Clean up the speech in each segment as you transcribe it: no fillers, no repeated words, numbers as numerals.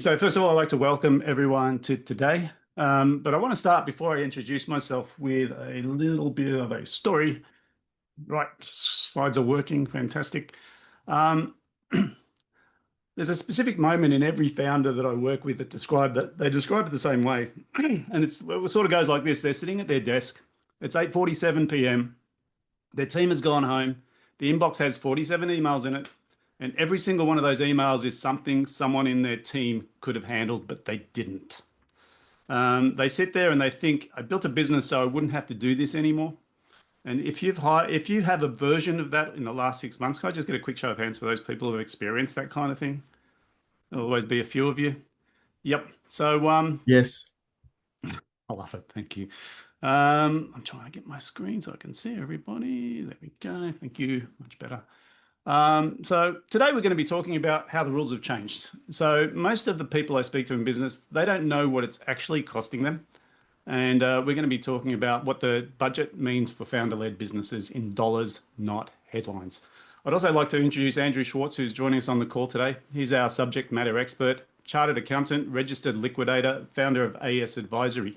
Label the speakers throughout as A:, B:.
A: So first of all, I'd like to welcome everyone to today. But I want to start before I introduce myself with a little bit of a story. Right, slides are working, fantastic. Um, there's a specific moment in every founder that I work with that they describe it the same way, and it sort of goes like this: they're sitting at their desk. It's 8:47 p.m. Their team has gone home. The inbox has 47 emails in it. And every single one of those emails is something someone in their team could have handled, but they didn't. They sit there and they think, I built a business so I wouldn't have to do this anymore. And if you have a version of that in the last 6 months, can I just get a quick show of hands for those people who have experienced that kind of thing? There'll always be a few of you. Yep. So
B: Yes.
A: I love it. Thank you. I'm trying to get my screen so I can see everybody. There we go. Thank you. Much better. So today we're going to be talking about how the rules have changed. So most of the people I speak to in business, they don't know what it's actually costing them. And we're going to be talking about what the budget means for founder-led businesses in dollars, not headlines. I'd also like to introduce Andrew Schwartz, who's joining us on the call today. He's our subject matter expert, chartered accountant, registered liquidator, founder of AS Advisory.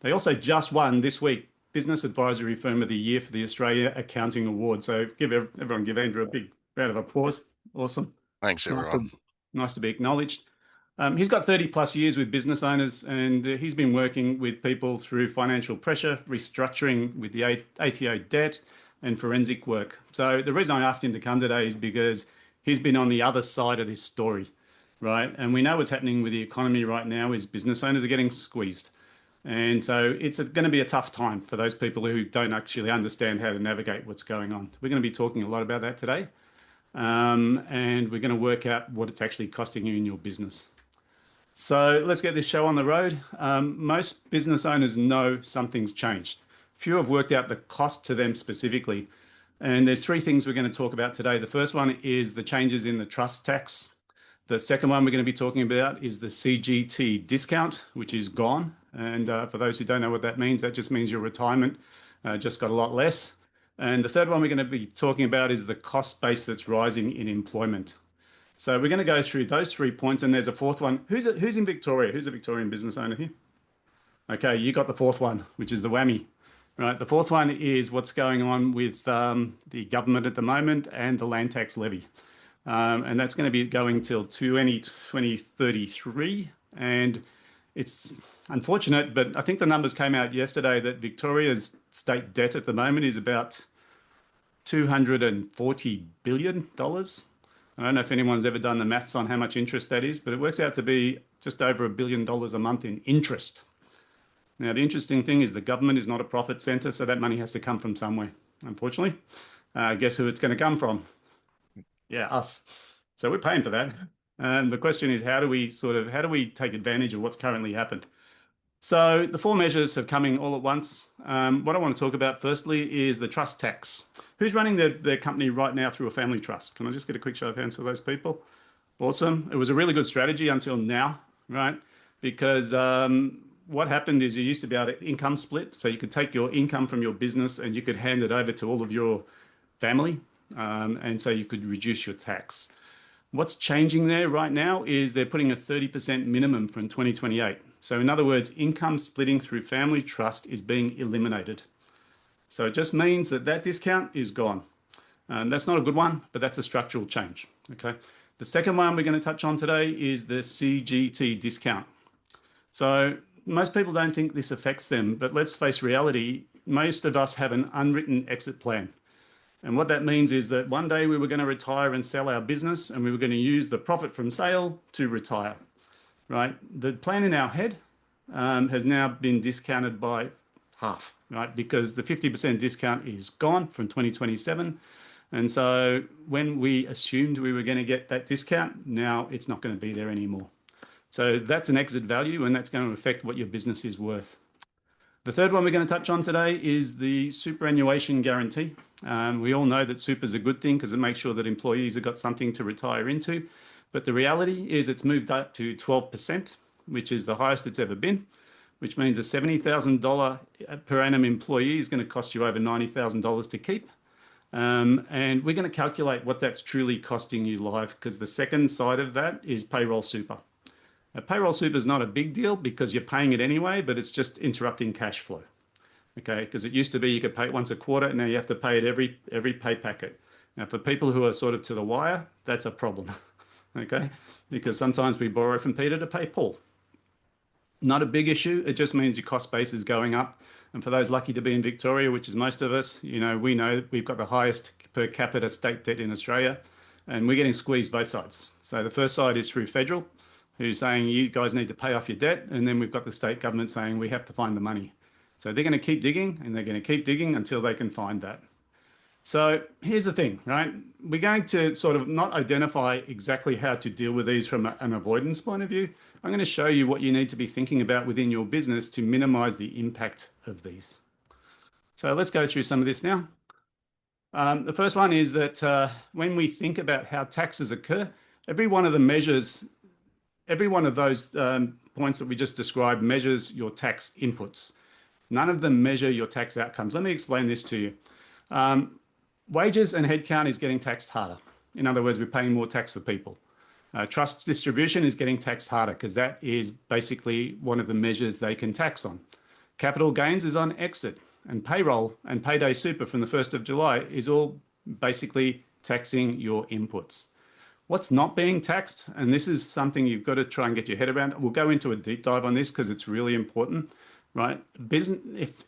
A: They also just won this week Business Advisory Firm of the Year for the Australia Accounting Award. So everyone give Andrew a big round of applause. Awesome.
C: Thanks, everyone.
A: Nice to be acknowledged. He's got 30 plus years with business owners, and he's been working with people through financial pressure, restructuring with the ATO debt, and forensic work. So the reason I asked him to come today is because he's been on the other side of this story, right? And we know what's happening with the economy right now is business owners are getting squeezed. And so it's going to be a tough time for those people who don't actually understand how to navigate what's going on. We're going to be talking a lot about that today. And we're going to work out what it's actually costing you in your business. So let's get this show on the road. Most business owners know something's changed. Few have worked out the cost to them specifically. And there's three things we're going to talk about today. The first one is the changes in the trust tax. The second one we're going to be talking about is the CGT discount, which is gone. And for those who don't know what that means, that just means your retirement just got a lot less. And the third one we're going to be talking about is the cost base that's rising in employment. So we're going to go through those 3 points, and there's a fourth one. Who's in Victoria? Who's a Victorian business owner here? Okay, you got the fourth one, which is the whammy. Right, the fourth one is what's going on with the government at the moment and the land tax levy. And that's going to be going till 2033. And it's unfortunate, but I think the numbers came out yesterday that Victoria's state debt at the moment is about $240 billion. I don't know if anyone's ever done the maths on how much interest that is, but it works out to be just over $1 billion a month in interest. Now, the interesting thing is the government is not a profit center, so that money has to come from somewhere, unfortunately. Guess who it's going to come from? Yeah, us. So we're paying for that. And the question is, how do we take advantage of what's currently happened? So the four measures are coming all at once. What I want to talk about firstly is the trust tax. Who's running their company right now through a family trust? Can I just get a quick show of hands for those people? Awesome. It was a really good strategy until now, right? Because what happened is you used to be able to income split. So you could take your income from your business and you could hand it over to all of your family. And so you could reduce your tax. What's changing there right now is they're putting a 30% minimum from 2028. So in other words, income splitting through family trust is being eliminated. So it just means that that discount is gone. That's not a good one, but that's a structural change. Okay. The second one we're going to touch on today is the CGT discount. So most people don't think this affects them, but let's face reality. Most of us have an unwritten exit plan. And what that means is that one day we were going to retire and sell our business, and we were going to use the profit from sale to retire, right? The plan in our head has now been discounted by half, right? Because the 50% discount is gone from 2027. And so when we assumed we were going to get that discount, now it's not going to be there anymore. So that's an exit value, and that's going to affect what your business is worth. The third one we're going to touch on today is the superannuation guarantee. We all know that super is a good thing because it makes sure that employees have got something to retire into. But the reality is it's moved up to 12%, which is the highest it's ever been, which means a $70,000 per annum employee is going to cost you over $90,000 to keep. And we're going to calculate what that's truly costing you live, because the second side of that is payroll super. Payroll super is not a big deal because you're paying it anyway, but it's just interrupting cash flow. Okay, because it used to be you could pay it once a quarter, now you have to pay it every pay packet. Now, for people who are sort of to the wire, that's a problem. Okay, because sometimes we borrow from Peter to pay Paul. Not a big issue. It just means your cost base is going up. And for those lucky to be in Victoria, which is most of us, we know we've got the highest per capita state debt in Australia, and we're getting squeezed both sides. So the first side is through federal, who's saying you guys need to pay off your debt, and then we've got the state government saying we have to find the money. So they're going to keep digging, and they're going to keep digging until they can find that. So here's the thing, right? We're going to sort of not identify exactly how to deal with these from an avoidance point of view. I'm going to show you what you need to be thinking about within your business to minimize the impact of these. So let's go through some of this now. The first one is that when we think about how taxes occur, every one of the measures, every one of those points that we just described measures your tax inputs. None of them measure your tax outcomes. Let me explain this to you. Wages and headcount is getting taxed harder. In other words, we're paying more tax for people. Trust distribution is getting taxed harder because that is basically one of the measures they can tax on. Capital gains is on exit, and payroll and payday super from the 1st of July is all basically taxing your inputs. What's not being taxed, and this is something you've got to try and get your head around. We'll go into a deep dive on this because it's really important, right?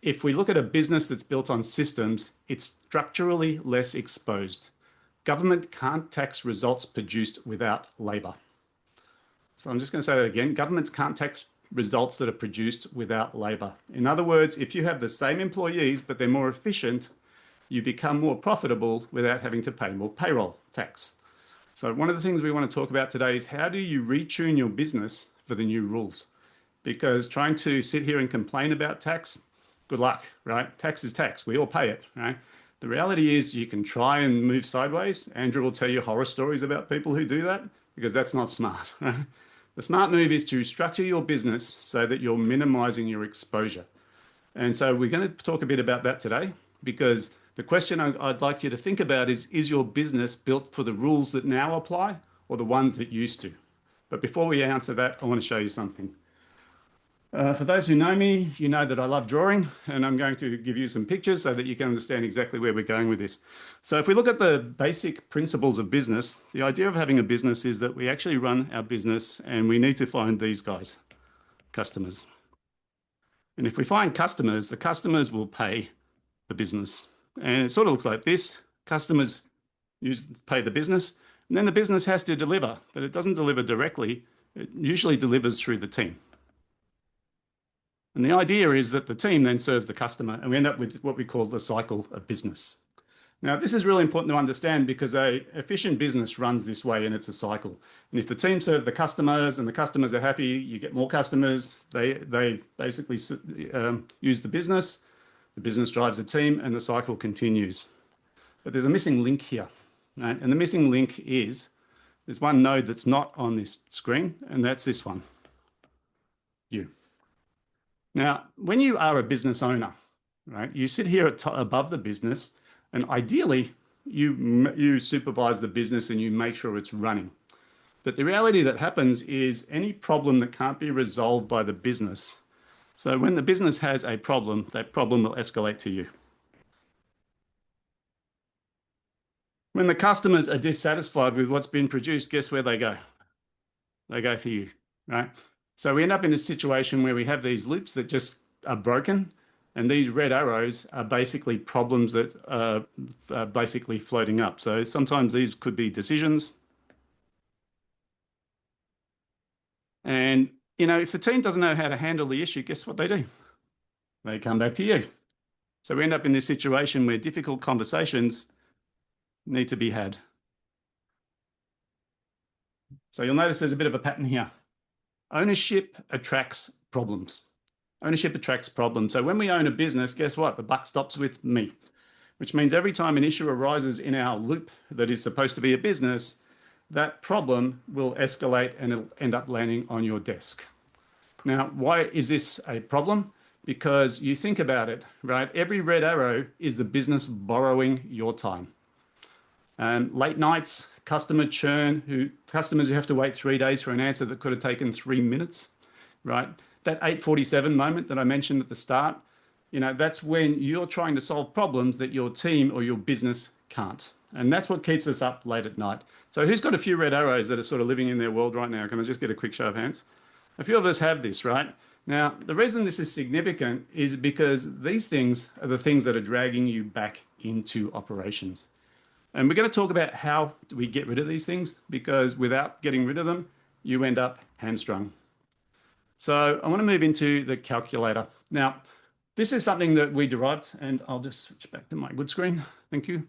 A: If we look at a business that's built on systems, it's structurally less exposed. Government can't tax results produced without labor. So I'm just going to say that again. Governments can't tax results that are produced without labor. In other words, if you have the same employees, but they're more efficient, you become more profitable without having to pay more payroll tax. So one of the things we want to talk about today is how do you retune your business for the new rules? Because trying to sit here and complain about tax, good luck, right? Tax is tax. We all pay it, right? The reality is you can try and move sideways. Andrew will tell you horror stories about people who do that because that's not smart, right? The smart move is to structure your business so that you're minimizing your exposure. And so we're going to talk a bit about that today because the question I'd like you to think about is your business built for the rules that now apply or the ones that used to? But before we answer that, I want to show you something. For those who know me, you know that I love drawing, and I'm going to give you some pictures so that you can understand exactly where we're going with this. So if we look at the basic principles of business, the idea of having a business is that we actually run our business and we need to find these guys, customers. And if we find customers, the customers will pay the business. And it sort of looks like this. Customers pay the business, and then the business has to deliver, but it doesn't deliver directly. It usually delivers through the team. And the idea is that the team then serves the customer, and we end up with what we call the cycle of business. Now, this is really important to understand because an efficient business runs this way, and it's a cycle. And if the team serve the customers and the customers are happy, you get more customers. They basically use the business drives the team, and the cycle continues. But there's a missing link here, right? And the missing link is there's one node that's not on this screen, and that's this one, you. Now, when you are a business owner, right, you sit here above the business, and ideally, you supervise the business and you make sure it's running. But the reality that happens is any problem that can't be resolved by the business. So when the business has a problem, that problem will escalate to you. When the customers are dissatisfied with what's been produced, guess where they go? They go for you, right? So we end up in a situation where we have these loops that just are broken, and these red arrows are basically problems that are basically floating up. So sometimes these could be decisions. And, if the team doesn't know how to handle the issue, guess what they do? They come back to you. So we end up in this situation where difficult conversations need to be had. So you'll notice there's a bit of a pattern here. Ownership attracts problems. Ownership attracts problems. So when we own a business, guess what? The buck stops with me, which means every time an issue arises in our loop that is supposed to be a business, that problem will escalate and it'll end up landing on your desk. Now, why is this a problem? Because you think about it, right? Every red arrow is the business borrowing your time. Late nights, customer churn, customers who have to wait 3 days for an answer that could have taken 3 minutes, right? That 8:47 moment that I mentioned at the start, that's when you're trying to solve problems that your team or your business can't. And that's what keeps us up late at night. So who's got a few red arrows that are sort of living in their world right now? Can I just get a quick show of hands? A few of us have this, right? Now, the reason this is significant is because these things are the things that are dragging you back into operations. And we're going to talk about how do we get rid of these things, because without getting rid of them, you end up hamstrung. So I want to move into the calculator. Now, this is something that we derived, and I'll just switch back to my good screen. Thank you.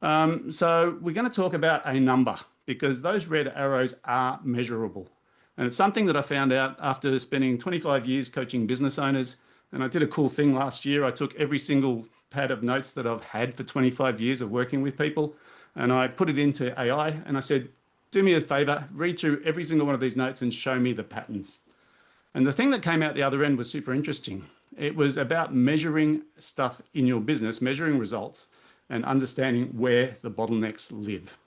A: So we're going to talk about a number, because those red arrows are measurable. And it's something that I found out after spending 25 years coaching business owners. And I did a cool thing last year. I took every single pad of notes that I've had for 25 years of working with people, and I put it into AI, and I said, do me a favor, read through every single one of these notes and show me the patterns. And the thing that came out the other end was super interesting. It was about measuring stuff in your business, measuring results, and understanding where the bottlenecks live.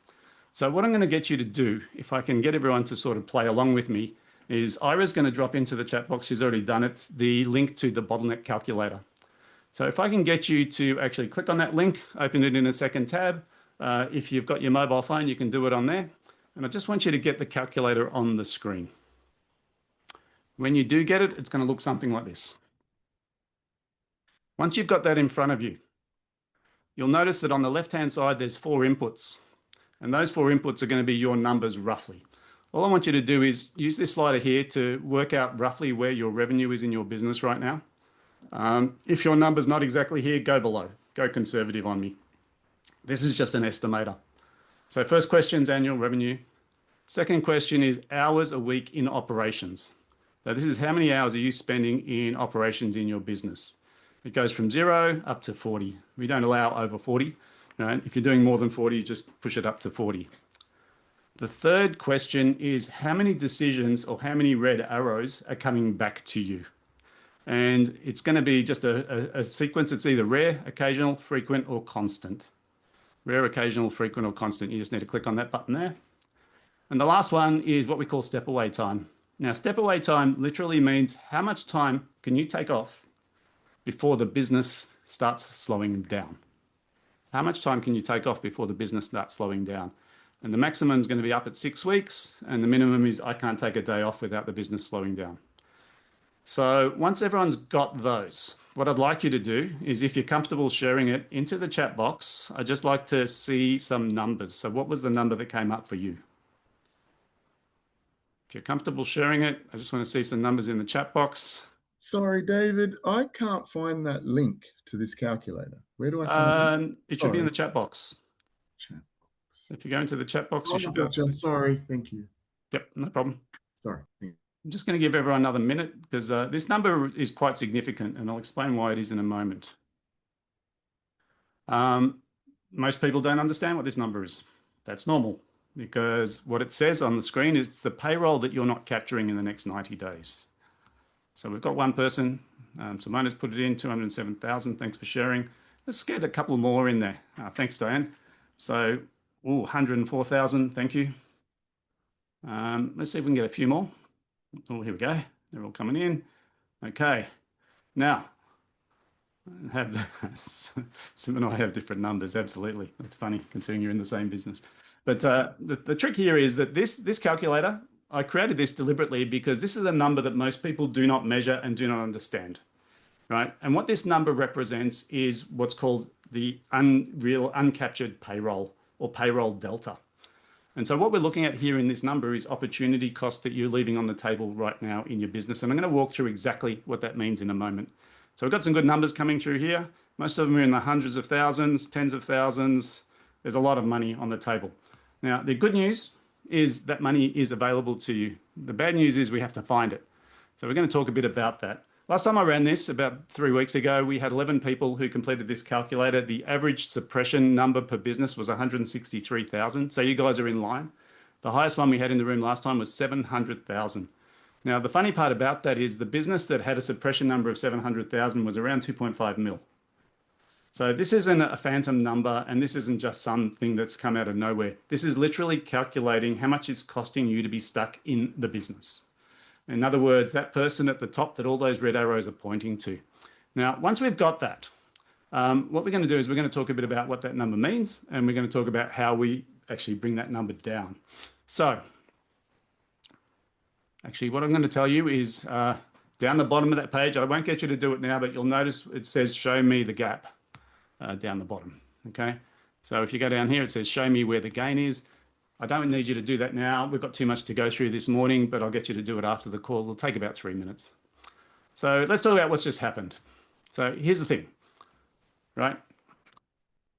A: So what I'm going to get you to do, if I can get everyone to sort of play along with me, is Ira's going to drop into the chat box, she's already done it, the link to the bottleneck calculator. So if I can get you to actually click on that link, open it in a second tab. If you've got your mobile phone, you can do it on there. And I just want you to get the calculator on the screen. When you do get it, it's going to look something like this. Once you've got that in front of you, you'll notice that on the left-hand side, there's 4 inputs. And those 4 inputs are going to be your numbers roughly. All I want you to do is use this slider here to work out roughly where your revenue is in your business right now. If your number's not exactly here, go below. Go conservative on me. This is just an estimator. So first question is annual revenue. Second question is hours a week in operations. So this is how many hours are you spending in operations in your business. It goes from 0 up to 40. We don't allow over 40. Right? If you're doing more than 40, just push it up to 40. The third question is how many decisions or how many red arrows are coming back to you? And it's going to be just a sequence. It's either rare, occasional, frequent, or constant. Rare, occasional, frequent, or constant. You just need to click on that button there. And the last one is what we call step away time. Now, step away time literally means how much time can you take off before the business starts slowing down? How much time can you take off before the business starts slowing down? And the maximum is going to be up at 6 weeks, and the minimum is I can't take a day off without the business slowing down. So once everyone's got those, what I'd like you to do is, if you're comfortable sharing it into the chat box, I'd just like to see some numbers. So what was the number that came up for you? If you're comfortable sharing it, I just want to see some numbers in the chat box.
B: Sorry, David, I can't find that link to this calculator. Where do I find it?
A: It should be in the chat box.
B: Chat box.
A: If you go into the chat box, you should be able to
B: gotcha.
A: see.
B: Sorry, thank you.
A: Yep, no problem.
B: Sorry.
A: I'm just going to give everyone another minute because this number is quite significant, and I'll explain why it is in a moment. Most people don't understand what this number is. That's normal, because what it says on the screen is it's the payroll that you're not capturing in the next 90 days. So we've got one person. Simona's put it in, 207,000. Thanks for sharing. Let's get a couple more in there. Thanks, Diane. So, 104,000. Thank you. Let's see if we can get a few more. Oh, here we go. They're all coming in. Okay. Now, Sim and I have different numbers. Absolutely. That's funny, considering you're in the same business. But the trick here is that this calculator, I created this deliberately because this is a number that most people do not measure and do not understand, right? And what this number represents is what's called the uncaptured payroll, or payroll delta. And so what we're looking at here in this number is opportunity cost that you're leaving on the table right now in your business. And I'm going to walk through exactly what that means in a moment. So we've got some good numbers coming through here. Most of them are in the hundreds of thousands, tens of thousands. There's a lot of money on the table. Now, the good news is that money is available to you. The bad news is we have to find it. So we're going to talk a bit about that. Last time I ran this, about 3 weeks ago, we had 11 people who completed this calculator. The average suppression number per business was 163,000. So you guys are in line. The highest one we had in the room last time was 700,000. Now, the funny part about that is the business that had a suppression number of 700,000 was around 2.5 mil. So this isn't a phantom number, and this isn't just something that's come out of nowhere. This is literally calculating how much it's costing you to be stuck in the business. In other words, that person at the top that all those red arrows are pointing to. Now, once we've got that, what we're going to do is we're going to talk a bit about what that number means, and we're going to talk about how we actually bring that number down. So, actually, what I'm going to tell you is down the bottom of that page, I won't get you to do it now, but you'll notice it says show me the gap down the bottom. Okay. So if you go down here, it says show me where the gain is. I don't need you to do that now. We've got too much to go through this morning, but I'll get you to do it after the call. It'll take about 3 minutes. So let's talk about what's just happened. So here's the thing, right?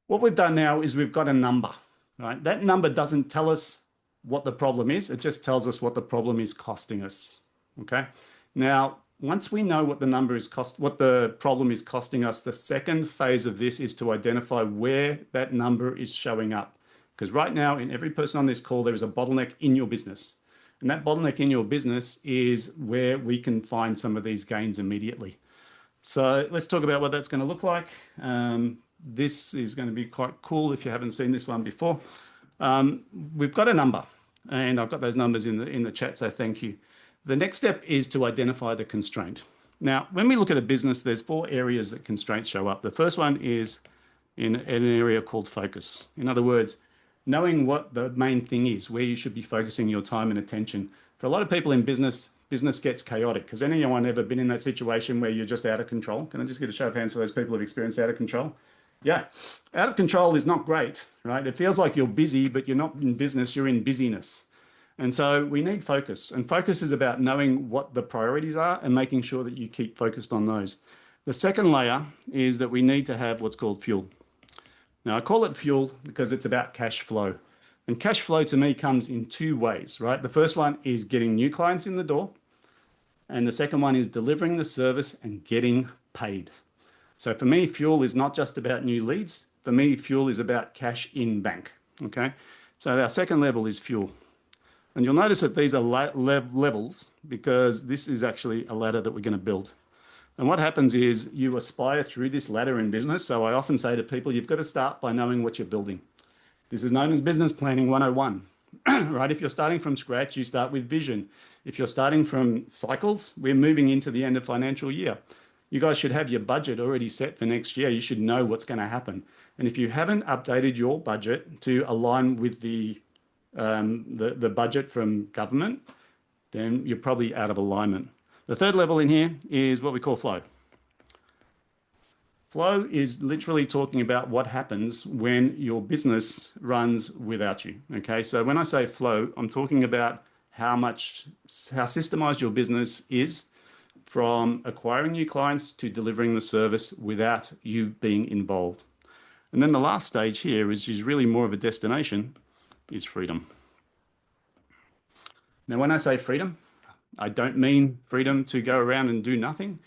A: What we've done now is we've got a number, right? That number doesn't tell us what the problem is. It just tells us what the problem is costing us. Okay. Now, once we know what what the problem is costing us, the second phase of this is to identify where that number is showing up. Because right now, in every person on this call, there is a bottleneck in your business. And that bottleneck in your business is where we can find some of these gains immediately. So let's talk about what that's going to look like. This is going to be quite cool if you haven't seen this one before. We've got a number, and I've got those numbers in the chat, so thank you. The next step is to identify the constraint. Now, when we look at a business, there's 4 areas that constraints show up. The first one is in an area called focus. In other words, knowing what the main thing is, where you should be focusing your time and attention. For a lot of people in business, business gets chaotic. Has anyone ever been in that situation where you're just out of control? Can I just get a show of hands for those people who've experienced out of control? Yeah, out of control is not great, right? It feels like you're busy, but you're not in business, you're in busyness. And so we need focus. And focus is about knowing what the priorities are and making sure that you keep focused on those. The second layer is that we need to have what's called fuel. Now, I call it fuel because it's about cash flow. And cash flow to me comes in 2 ways, right? The first one is getting new clients in the door. And the second one is delivering the service and getting paid. So for me, fuel is not just about new leads. For me, fuel is about cash in bank, okay? So our second level is fuel. And you'll notice that these are levels because this is actually a ladder that we're going to build. And what happens is you aspire through this ladder in business. So I often say to people, you've got to start by knowing what you're building. This is known as business planning 101, right? If you're starting from scratch, you start with vision. If you're starting from cycles, we're moving into the end of financial year. You guys should have your budget already set for next year. You should know what's going to happen. And if you haven't updated your budget to align with the budget from government, then you're probably out of alignment. The third level in here is what we call flow. Flow is literally talking about what happens when your business runs without you. Okay, so when I say flow, I'm talking about how systemized your business is from acquiring new clients to delivering the service without you being involved. And then the last stage here is really more of a destination, is freedom. Now, when I say freedom, I don't mean freedom to go around and do nothing.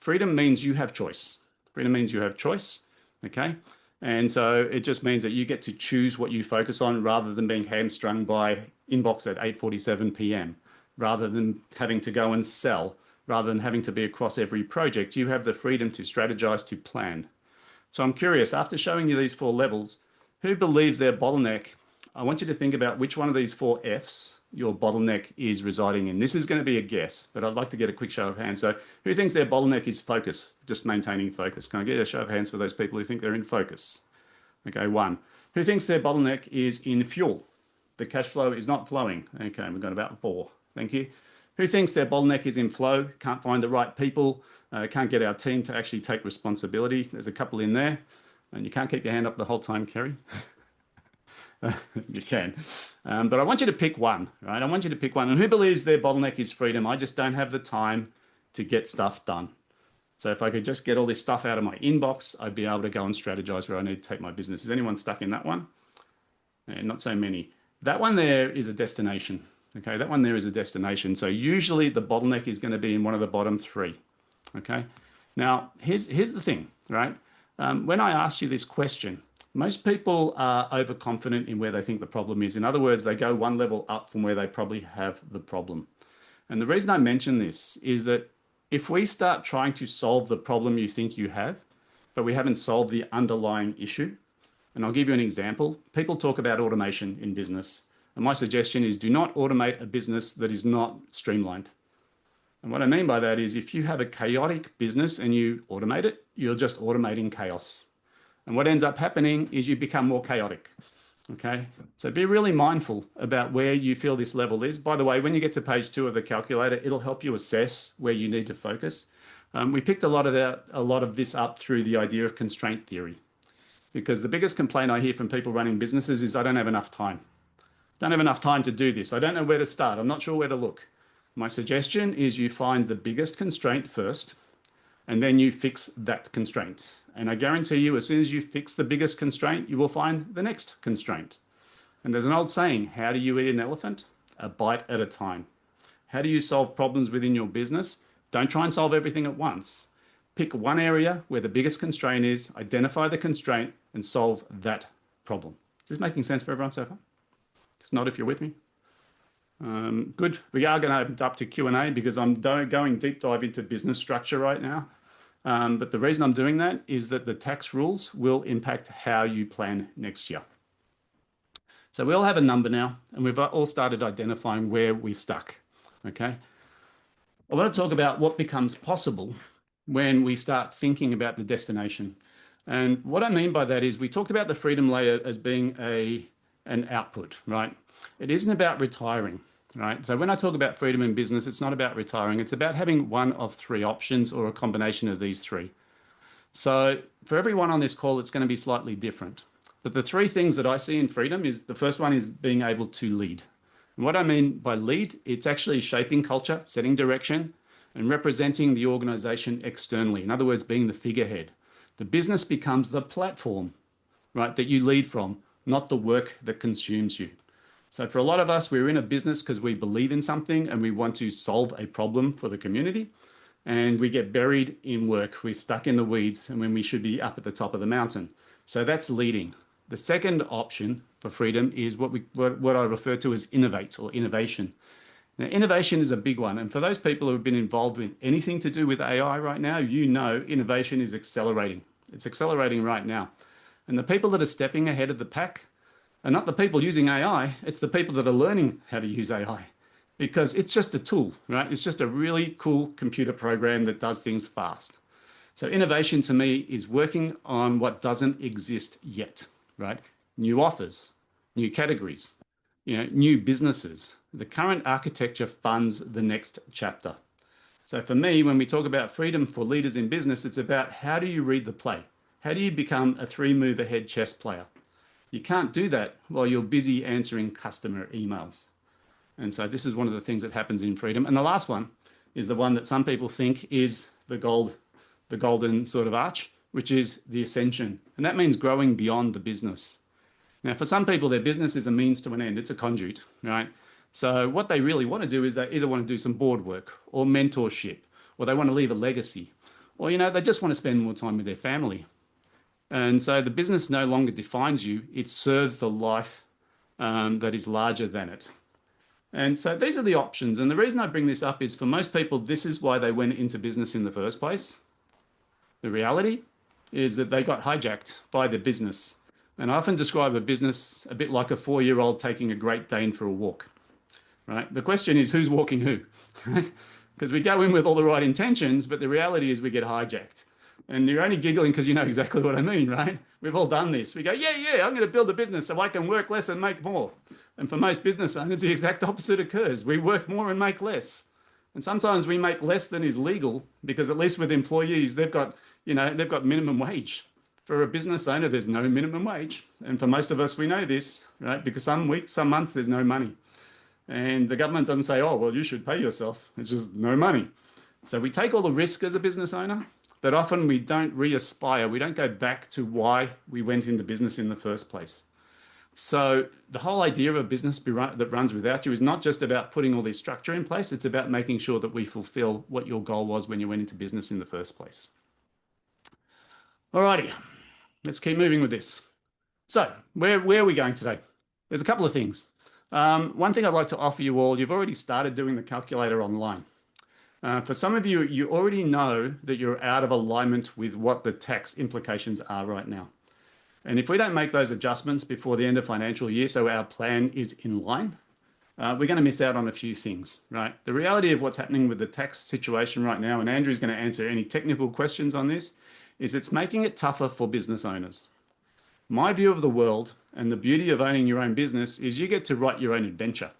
A: Freedom means you have choice. Freedom means you have choice, okay? And so it just means that you get to choose what you focus on rather than being hamstrung by inbox at 8:47 p.m., rather than having to go and sell, rather than having to be across every project. You have the freedom to strategize, to plan. So I'm curious, after showing you these 4 levels, who believes their bottleneck? I want you to think about which one of these 4 Fs your bottleneck is residing in. This is going to be a guess, but I'd like to get a quick show of hands. So who thinks their bottleneck is focus, just maintaining focus? Can I get a show of hands for those people who think they're in focus? Okay, 1. Who thinks their bottleneck is in fuel? The cash flow is not flowing. Okay, we've got about 4. Thank you. Who thinks their bottleneck is in flow? Can't find the right people, can't get our team to actually take responsibility. There's a couple in there. And you can't keep your hand up the whole time, Kerry. You can. But I want you to pick one, right? I want you to pick one. And who believes their bottleneck is freedom? I just don't have the time to get stuff done. So if I could just get all this stuff out of my inbox, I'd be able to go and strategize where I need to take my business. Is anyone stuck in that one? Not so many. That one there is a destination. Okay, that one there is a destination. So usually the bottleneck is going to be in one of the bottom 3. Okay. Now, here's the thing, right? When I asked you this question, most people are overconfident in where they think the problem is. In other words, they go one level up from where they probably have the problem. And the reason I mention this is that if we start trying to solve the problem you think you have, but we haven't solved the underlying issue. And I'll give you an example. People talk about automation in business. And my suggestion is do not automate a business that is not streamlined. And what I mean by that is if you have a chaotic business and you automate it, you're just automating chaos. And what ends up happening is you become more chaotic. Okay, so be really mindful about where you feel this level is. By the way, when you get to page 2 of the calculator, it'll help you assess where you need to focus. We picked a lot of this up through the idea of constraint theory, because the biggest complaint I hear from people running businesses is I don't have enough time. I don't have enough time to do this. I don't know where to start. I'm not sure where to look. My suggestion is you find the biggest constraint first, and then you fix that constraint. And I guarantee you, as soon as you fix the biggest constraint, you will find the next constraint. And there's an old saying, how do you eat an elephant? A bite at a time. How do you solve problems within your business? Don't try and solve everything at once. Pick one area where the biggest constraint is, identify the constraint, and solve that problem. Is this making sense for everyone so far? Just nod if you're with me. Good. We are going to open up to Q&A because I'm going deep dive into business structure right now. But the reason I'm doing that is that the tax rules will impact how you plan next year. So we all have a number now, and we've all started identifying where we're stuck. Okay. I want to talk about what becomes possible when we start thinking about the destination. And what I mean by that is we talked about the freedom layer as being an output, right? It isn't about retiring. Right. So when I talk about freedom in business, it's not about retiring. It's about having one of 3 options or a combination of these 3. So for everyone on this call, it's going to be slightly different. But the 3 things that I see in freedom is the first one is being able to lead. And what I mean by lead, it's actually shaping culture, setting direction, and representing the organization externally. In other words, being the figurehead. The business becomes the platform, right, that you lead from, not the work that consumes you. So for a lot of us, we're in a business because we believe in something and we want to solve a problem for the community. And we get buried in work. We're stuck in the weeds and when we should be up at the top of the mountain. So that's leading. The second option for freedom is what I refer to as innovate or innovation. Now, innovation is a big one. And for those people who have been involved with anything to do with AI right now, you know innovation is accelerating. It's accelerating right now. And the people that are stepping ahead of the pack are not the people using AI, it's the people that are learning how to use AI because it's just a tool, right? It's just a really cool computer program that does things fast. So innovation to me is working on what doesn't exist yet, right? New offers, new categories, new businesses. The current architecture funds the next chapter. So for me, when we talk about freedom for leaders in business, it's about how do you read the play? How do you become a 3-move ahead chess player? You can't do that while you're busy answering customer emails. And so this is one of the things that happens in freedom. And the last one is the one that some people think is the golden sort of arch, which is the ascension. And that means growing beyond the business. Now, for some people, their business is a means to an end. It's a conduit, right? So what they really want to do is they either want to do some board work or mentorship, or they want to leave a legacy, or, they just want to spend more time with their family. And so the business no longer defines you. It serves the life that is larger than it. And so these are the options. And the reason I bring this up is for most people, this is why they went into business in the first place. The reality is that they got hijacked by the business. And I often describe a business a bit like a 4-year-old taking a Great Dane for a walk, right? The question is who's walking who, right? Because we go in with all the right intentions, but the reality is we get hijacked. And you're only giggling because you know exactly what I mean, right? We've all done this. We go, yeah, I'm going to build a business so I can work less and make more. And for most business owners, the exact opposite occurs. We work more and make less. And sometimes we make less than is legal because at least with employees, they've got minimum wage. For a business owner, there's no minimum wage. And for most of us, we know this, right? Because some weeks, some months, there's no money. And the government doesn't say, oh, well, you should pay yourself. It's just no money. So we take all the risk as a business owner. But often we don't re-aspire. We don't go back to why we went into business in the first place. So the whole idea of a business that runs without you is not just about putting all this structure in place. It's about making sure that we fulfill what your goal was when you went into business in the first place. All righty, let's keep moving with this. So where are we going today? There's a couple of things. One thing I'd like to offer you all, you've already started doing the calculator online. For some of you, you already know that you're out of alignment with what the tax implications are right now. And if we don't make those adjustments before the end of financial year, so our plan is in line, we're going to miss out on a few things, right? The reality of what's happening with the tax situation right now, and Andrew's going to answer any technical questions on this, is it's making it tougher for business owners. My view of the world and the beauty of owning your own business is you get to write your own adventure.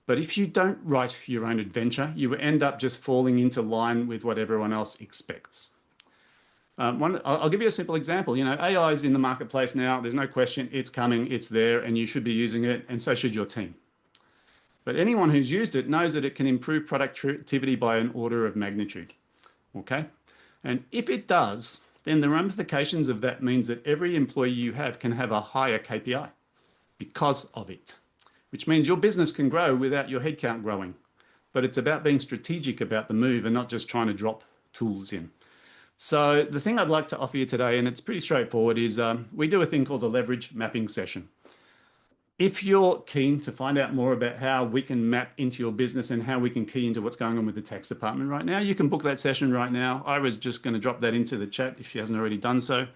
A: But if you don't write your own adventure, you will end up just falling into line with what everyone else expects. I'll give you a simple example. You know, AI is in the marketplace now. There's no question it's coming, it's there, and you should be using it, and so should your team. But anyone who's used it knows that it can improve productivity by an order of magnitude. Okay? And if it does, then the ramifications of that means that every employee you have can have a higher KPI because of it, which means your business can grow without your headcount growing. But it's about being strategic about the move and not just trying to drop tools in. So the thing I'd like to offer you today, and it's pretty straightforward, is we do a thing called a leverage mapping session. If you're keen to find out more about how we can map into your business and how we can key into what's going on with the tax department right now, you can book that session right now. I was just going to drop that into the chat if she hasn't already done so,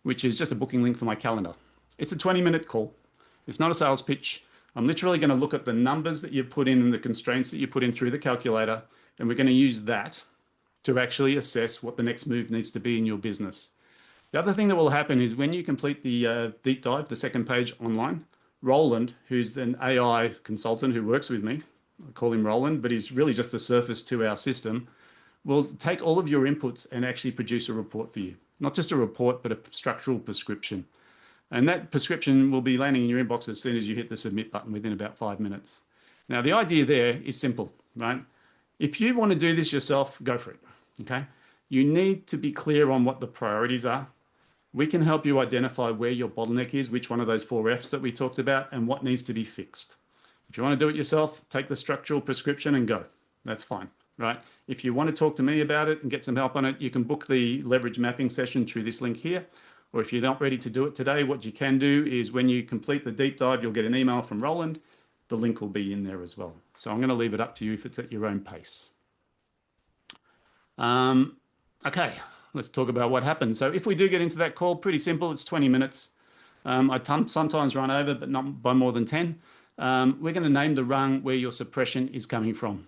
A: which is just a booking link for my calendar. It's a 20-minute call. It's not a sales pitch. I'm literally going to look at the numbers that you put in and the constraints that you put in through the calculator, and we're going to use that to actually assess what the next move needs to be in your business. The other thing that will happen is when you complete the deep dive, the second page online, Roland, who's an AI consultant who works with me, I call him Roland, but he's really just the surface to our system, will take all of your inputs and actually produce a report for you. Not just a report, but a structural prescription. And that prescription will be landing in your inbox as soon as you hit the submit button within about 5 minutes. Now, the idea there is simple, right? If you want to do this yourself, go for it, okay? You need to be clear on what the priorities are. We can help you identify where your bottleneck is, which one of those 4 F's that we talked about, and what needs to be fixed. If you want to do it yourself, take the structural prescription and go. That's fine, right? If you want to talk to me about it and get some help on it, you can book the leverage mapping session through this link here. Or if you're not ready to do it today, what you can do is when you complete the deep dive, you'll get an email from Roland. The link will be in there as well. So I'm going to leave it up to you if it's at your own pace. Okay. Let's talk about what happened. So if we do get into that call, pretty simple. It's 20 minutes. I sometimes run over, but not by more than 10. We're going to name the rung where your suppression is coming from.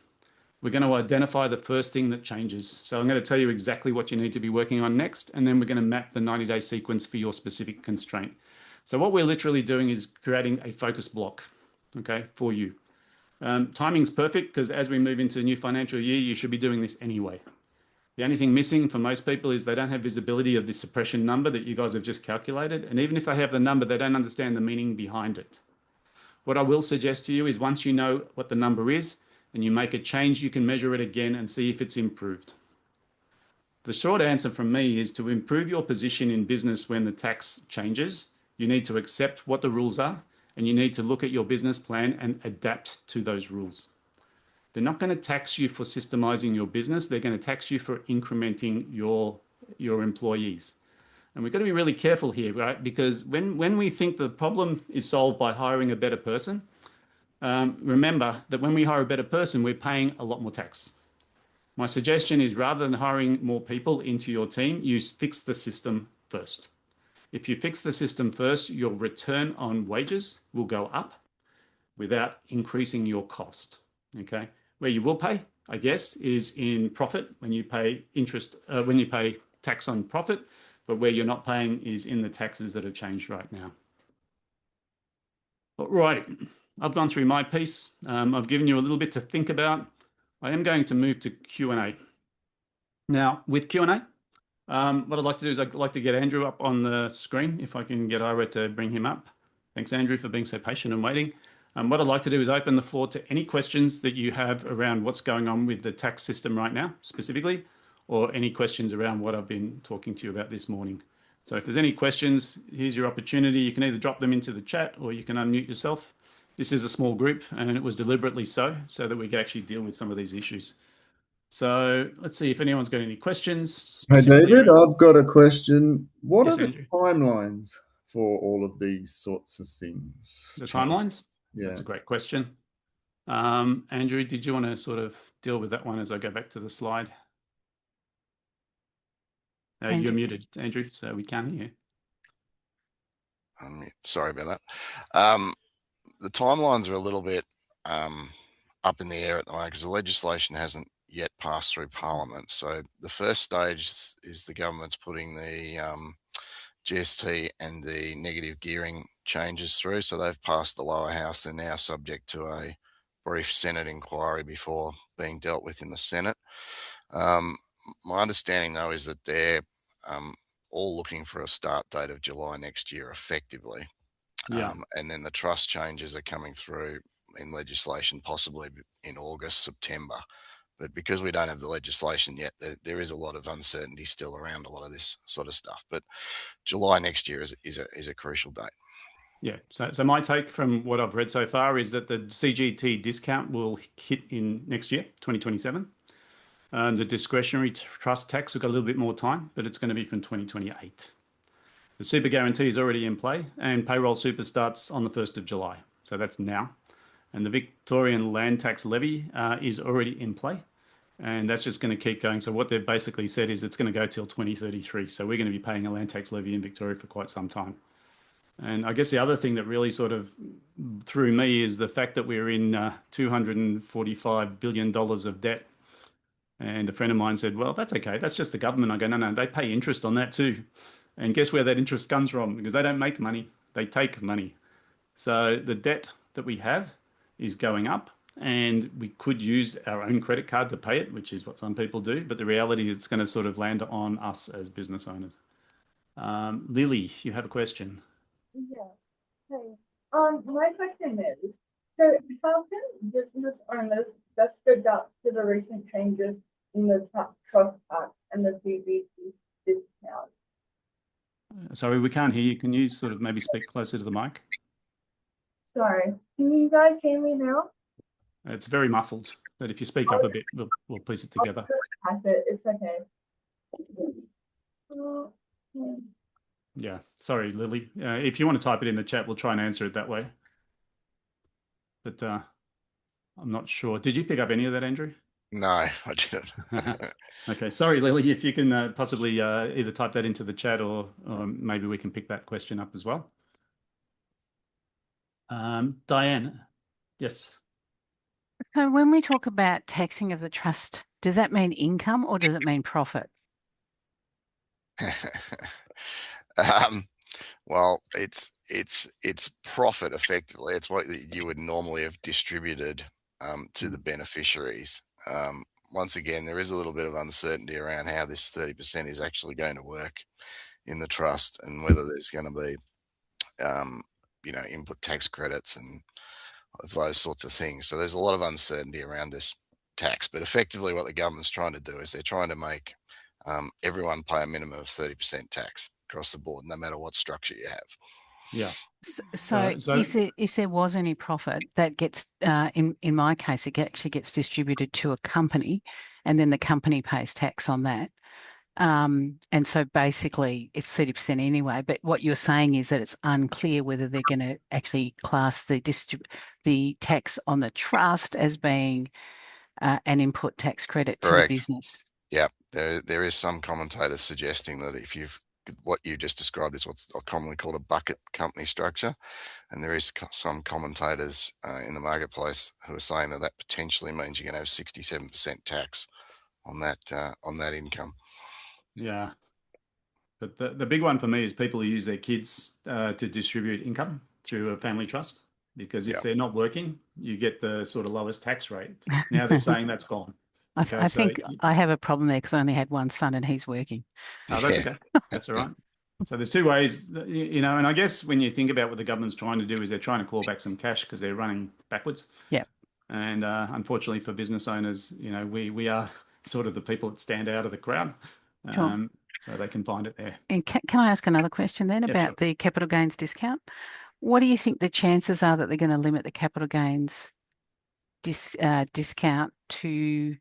A: We're going to identify the first thing that changes. So I'm going to tell you exactly what you need to be working on next, and then we're going to map the 90-day sequence for your specific constraint. So what we're literally doing is creating a focus block, okay, for you. Timing's perfect because as we move into the new financial year, you should be doing this anyway. The only thing missing for most people is they don't have visibility of this suppression number that you guys have just calculated. And even if they have the number, they don't understand the meaning behind it. What I will suggest to you is once you know what the number is and you make a change, you can measure it again and see if it's improved. The short answer from me is to improve your position in business when the tax changes, you need to accept what the rules are and you need to look at your business plan and adapt to those rules. They're not going to tax you for systemizing your business. They're going to tax you for incrementing your employees. And we've got to be really careful here, right? Because when we think the problem is solved by hiring a better person, remember that when we hire a better person, we're paying a lot more tax. My suggestion is rather than hiring more people into your team, you fix the system first. If you fix the system first, your return on wages will go up without increasing your cost, okay? Where you will pay, I guess, is in profit when you pay interest, when you pay tax on profit, but where you're not paying is in the taxes that are changed right now. All right, I've gone through my piece. I've given you a little bit to think about. I am going to move to Q&A. Now, with Q&A, what I'd like to do is I'd like to get Andrew up on the screen, if I can get Ira to bring him up. Thanks, Andrew, for being so patient and waiting. What I'd like to do is open the floor to any questions that you have around what's going on with the tax system right now, specifically, or any questions around what I've been talking to you about this morning. So if there's any questions, here's your opportunity. You can either drop them into the chat or you can unmute yourself. This is a small group and it was deliberately so that we can actually deal with some of these issues. So let's see if anyone's got any questions.
B: Hey, David, I've got a question. What are the
A: Andrew?
B: timelines for all of these sorts of things?
A: The timelines?
B: Yeah.
A: That's a great question. Andrew, did you want to sort of deal with that one as I go back to the slide? You're
C: Andrew.
A: muted, Andrew, so we can't hear you.
D: Sorry about that. The timelines are a little bit up in the air at the moment because the legislation hasn't yet passed through Parliament. So the first stage is the government's putting the GST and the negative gearing changes through. So they've passed the lower house. They're now subject to a brief Senate inquiry before being dealt with in the Senate. My understanding, though, is that they're all looking for a start date of July next year, effectively.
A: Yeah.
D: And then the trust changes are coming through in legislation, possibly in August, September. But because we don't have the legislation yet, there is a lot of uncertainty still around a lot of this sort of stuff. But July next year is a crucial date.
A: Yeah. So my take from what I've read so far is that the CGT discount will hit in next year, 2027. The discretionary trust tax will got a little bit more time, but it's going to be from 2028. The super guarantee is already in play, and payroll super starts on the 1st of July. So that's now. And the Victorian land tax levy is already in play, and that's just going to keep going. So what they've basically said is it's going to go till 2033. So we're going to be paying a land tax levy in Victoria for quite some time. And I guess the other thing that really sort of threw me is the fact that we're in $245 billion of debt. And a friend of mine said, well, that's okay. That's just the government. I go, no, they pay interest on that too. And guess where that interest comes from? Because they don't make money, they take money. So the debt that we have is going up, and we could use our own credit card to pay it, which is what some people do. But the reality is it's going to sort of land on us as business owners. Lily, you have a question.
E: Yeah. Hey. My question is, so how can business owners best adapt to the recent changes in the Trust Act and the CBC discount?
A: Sorry, we can't hear you. Can you sort of maybe speak closer to the mic?
E: Sorry, can you guys hear me now?
A: It's very muffled, but if you speak up a bit, we'll piece it together.
E: I'll type it. It's okay.
A: Yeah, sorry, Lily. If you want to type it in the chat, we'll try and answer it that way. But I'm not sure. Did you pick up any of that, Andrew?
D: No, I didn't.
A: Okay, sorry, Lily. If you can possibly either type that into the chat or maybe we can pick that question up as well. Diane, yes.
C: So when we talk about taxing of the trust, does that mean income or does it mean profit?
D: Well, it's profit effectively. It's what you would normally have distributed to the beneficiaries. Once again, there is a little bit of uncertainty around how this 30% is actually going to work in the trust and whether there's going to be, input tax credits and those sorts of things. So there's a lot of uncertainty around this tax. But effectively, what the government's trying to do is they're trying to make everyone pay a minimum of 30% tax across the board, no matter what structure you have.
A: Yeah.
C: So if there was any profit that gets, in my case, it actually gets distributed to a company, and then the company pays tax on that. And so basically it's 30% anyway. But what you're saying is that it's unclear whether they're going to actually class the tax on the trust as being an input tax credit to the business.
D: Yeah, there is some commentators suggesting that what you just described is what's commonly called a bucket company structure, and there is some commentators in the marketplace who are saying that potentially means you're going to have 67% tax on that income.
A: Yeah, but the big one for me is people who use their kids to distribute income through a family trust, because if they're not working, you get the sort of lowest tax rate. Now they're saying that's gone. Okay,
C: I think I have a problem there because I only had one son and he's working.
A: Oh, that's okay. That's all right. So there's two ways, and I guess when you think about what the government's trying to do is they're trying to claw back some cash because they're running backwards.
C: Yeah.
A: And unfortunately for business owners, we are sort of the people that stand out of the crowd.
C: Sure.
A: So they can find it there.
C: And can I ask another question then about the capital gains discount? What do you think the chances are that they're going to limit the capital gains discount to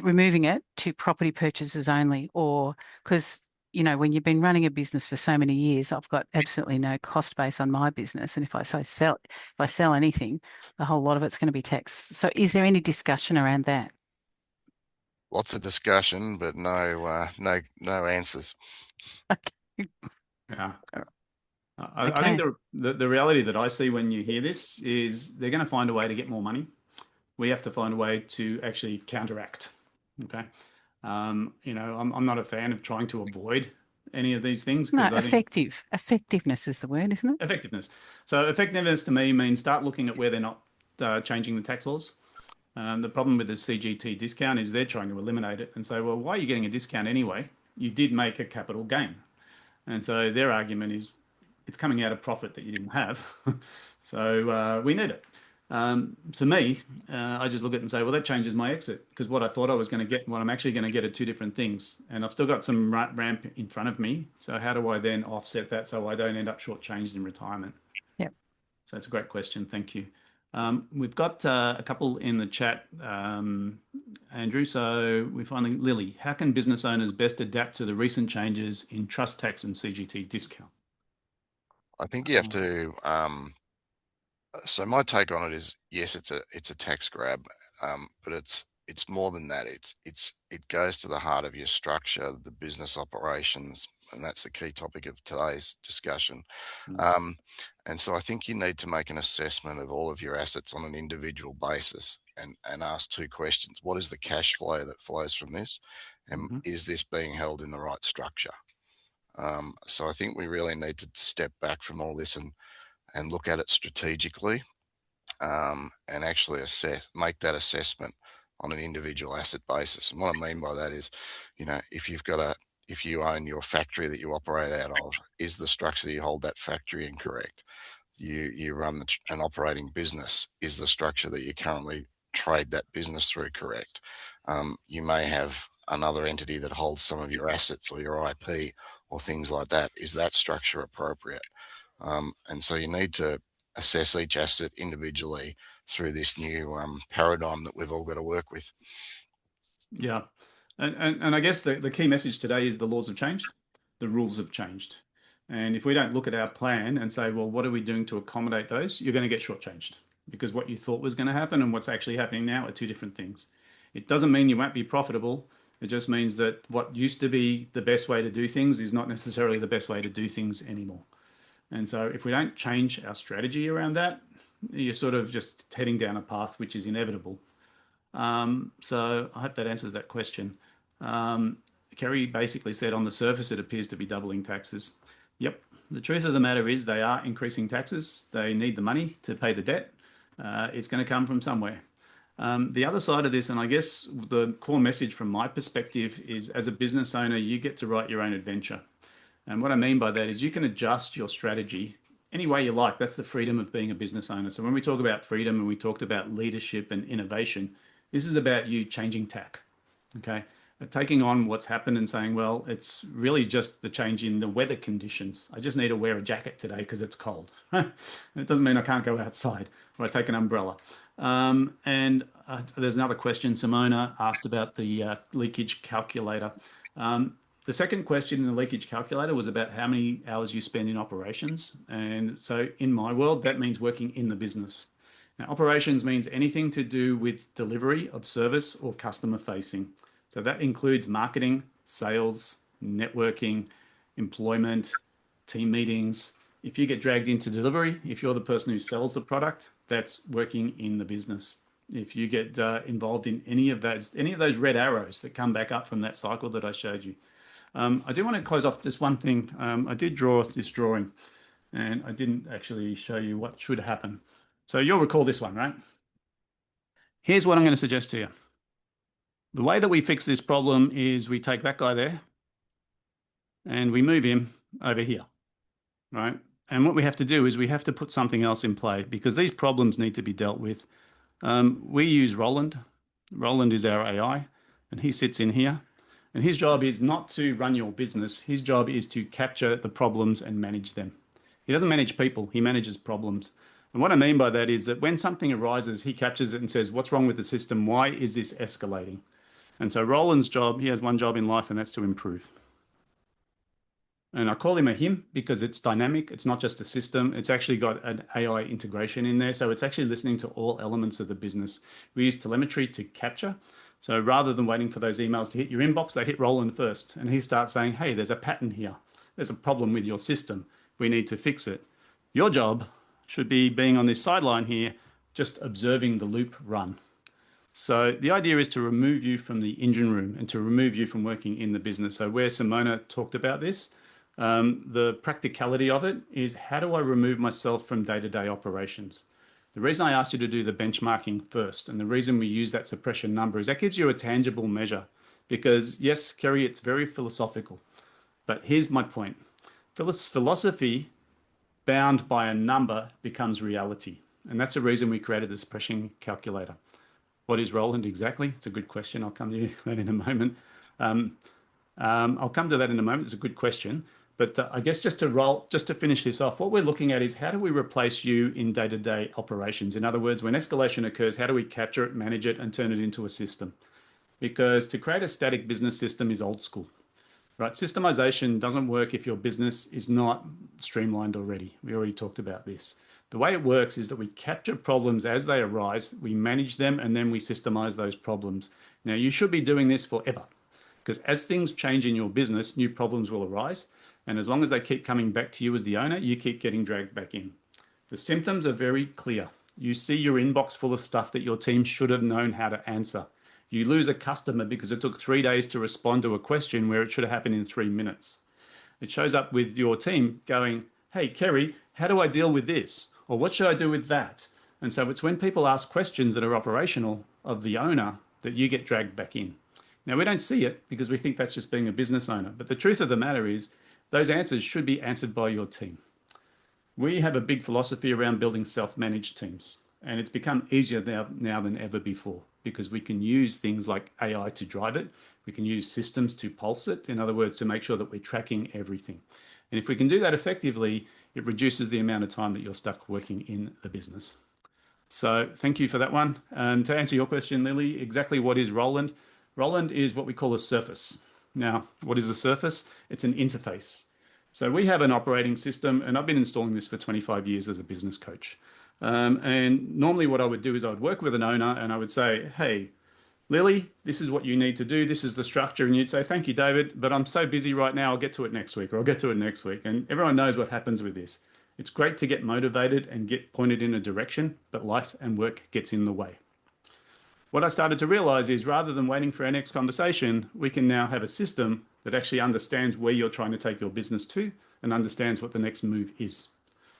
C: removing it to property purchases only? Or because you know, when you've been running a business for so many years, I've got absolutely no cost base on my business. And if I sell anything, the whole lot of it's going to be taxed. So is there any discussion around that?
D: Lots of discussion, but no answers.
A: Yeah.
C: Okay.
A: I think the reality that I see when you hear this is they're going to find a way to get more money. We have to find a way to actually counteract. Okay. You know, I'm not a fan of trying to avoid any of these things
C: No,
A: because I think
C: effectiveness is the word, isn't it?
A: effectiveness. So effectiveness to me means start looking at where they're not changing the tax laws. The problem with the CGT discount is they're trying to eliminate it and say, well, why are you getting a discount anyway? You did make a capital gain. And so their argument is it's coming out of profit that you didn't have. So we need it. To me, I just look at it and say, well, that changes my exit because what I thought I was going to get and what I'm actually going to get are two different things. And I've still got some ramp in front of me. So how do I then offset that so I don't end up shortchanged in retirement?
C: Yep.
A: So it's a great question. Thank you. We've got a couple in the chat, Andrew. So we finally, Lily, how can business owners best adapt to the recent changes in trust tax and CGT discount?
D: I think you have to. So my take on it is, yes, it's a tax grab, but it's more than that. It goes to the heart of your structure, the business operations, and that's the key topic of today's discussion. And so I think you need to make an assessment of all of your assets on an individual basis and ask two questions. What is the cash flow that flows from this? And is this being held in the right structure? So I think we really need to step back from all this and look at it strategically, and actually make that assessment on an individual asset basis. And what I mean by that is, you know, if you own your factory that you operate out of, is the structure that you hold that factory incorrect? You run an operating business, is the structure that you currently trade that business through correct? You may have another entity that holds some of your assets or your IP or things like that. Is that structure appropriate? And so you need to assess each asset individually through this new paradigm that we've all got to work with.
A: Yeah. And I guess the key message today is the laws have changed, the rules have changed. And if we don't look at our plan and say, well, what are we doing to accommodate those? You're going to get shortchanged because what you thought was going to happen and what's actually happening now are two different things. It doesn't mean you won't be profitable. It just means that what used to be the best way to do things is not necessarily the best way to do things anymore. And so if we don't change our strategy around that, you're sort of just heading down a path which is inevitable. So I hope that answers that question. Kerry basically said on the surface it appears to be doubling taxes. Yep. The truth of the matter is they are increasing taxes. They need the money to pay the debt. It's going to come from somewhere. The other side of this, and I guess the core message from my perspective is as a business owner, you get to write your own adventure. And what I mean by that is you can adjust your strategy any way you like. That's the freedom of being a business owner. So when we talk about freedom and we talked about leadership and innovation, this is about you changing tack, okay? Taking on what's happened and saying, well, it's really just the change in the weather conditions. I just need to wear a jacket today because it's cold. It doesn't mean I can't go outside or I take an umbrella. And there's another question Simona asked about the leakage calculator. The second question in the leakage calculator was about how many hours you spend in operations. And so in my world, that means working in the business. Now, operations means anything to do with delivery of service or customer facing. So that includes marketing, sales, networking, employment, team meetings. If you get dragged into delivery, if you're the person who sells the product, that's working in the business. If you get involved in any of those red arrows that come back up from that cycle that I showed you. I do want to close off just one thing. I did draw this drawing and I didn't actually show you what should happen. So you'll recall this one, right? Here's what I'm going to suggest to you. The way that we fix this problem is we take that guy there and we move him over here, right? And what we have to do is we have to put something else in play because these problems need to be dealt with. We use Roland. Roland is our AI and he sits in here. And his job is not to run your business. His job is to capture the problems and manage them. He doesn't manage people, he manages problems. And what I mean by that is that when something arises, he captures it and says, what's wrong with the system? Why is this escalating? And so Roland's job, he has one job in life, and that's to improve. And I call him a him because it's dynamic. It's not just a system. It's actually got an AI integration in there. So it's actually listening to all elements of the business. We use telemetry to capture. So rather than waiting for those emails to hit your inbox, they hit Roland first. And he starts saying, hey, there's a pattern here. There's a problem with your system. We need to fix it. Your job should be being on this sideline here, just observing the loop run. So the idea is to remove you from the engine room and to remove you from working in the business. So where Simona talked about this, the practicality of it is, how do I remove myself from day-to-day operations? The reason I asked you to do the benchmarking first, and the reason we use that suppression number, is that gives you a tangible measure. Because yes, Kerry, it's very philosophical, but here's my point. Philosophy bound by a number becomes reality. And that's the reason we created the suppression calculator. What is Roland exactly? It's a good question. I'll come to that in a moment. It's a good question. But I guess just to finish this off, what we're looking at is, how do we replace you in day-to-day operations? In other words, when escalation occurs, how do we capture it, manage it, and turn it into a system? Because to create a static business system is old school, right? Systemization doesn't work if your business is not streamlined already. We already talked about this. The way it works is that we capture problems as they arise, we manage them, and then we systemize those problems. Now, you should be doing this forever, because as things change in your business, new problems will arise. And as long as they keep coming back to you as the owner, you keep getting dragged back in. The symptoms are very clear. You see your inbox full of stuff that your team should have known how to answer. You lose a customer because it took 3 days to respond to a question where it should have happened in 3 minutes. It shows up with your team going, hey, Kerry, how do I deal with this? Or what should I do with that? And so it's when people ask questions that are operational of the owner that you get dragged back in. Now, we don't see it because we think that's just being a business owner. But the truth of the matter is, those answers should be answered by your team. We have a big philosophy around building self-managed teams, and it's become easier now than ever before, because we can use things like AI to drive it. We can use systems to pulse it. In other words, to make sure that we're tracking everything. And if we can do that effectively, it reduces the amount of time that you're stuck working in the business. So thank you for that one. And to answer your question, Lily, exactly what is Roland? Roland is what we call a surface. Now, what is a surface? It's an interface. So we have an operating system, and I've been installing this for 25 years as a business coach. And normally what I would do is I would work with an owner and I would say, hey, Lily, this is what you need to do. This is the structure. And you'd say, thank you, David, but I'm so busy right now. I'll get to it next week, or I'll get to it next week. And everyone knows what happens with this. It's great to get motivated and get pointed in a direction, but life and work gets in the way. What I started to realize is, rather than waiting for our next conversation, we can now have a system that actually understands where you're trying to take your business to and understands what the next move is.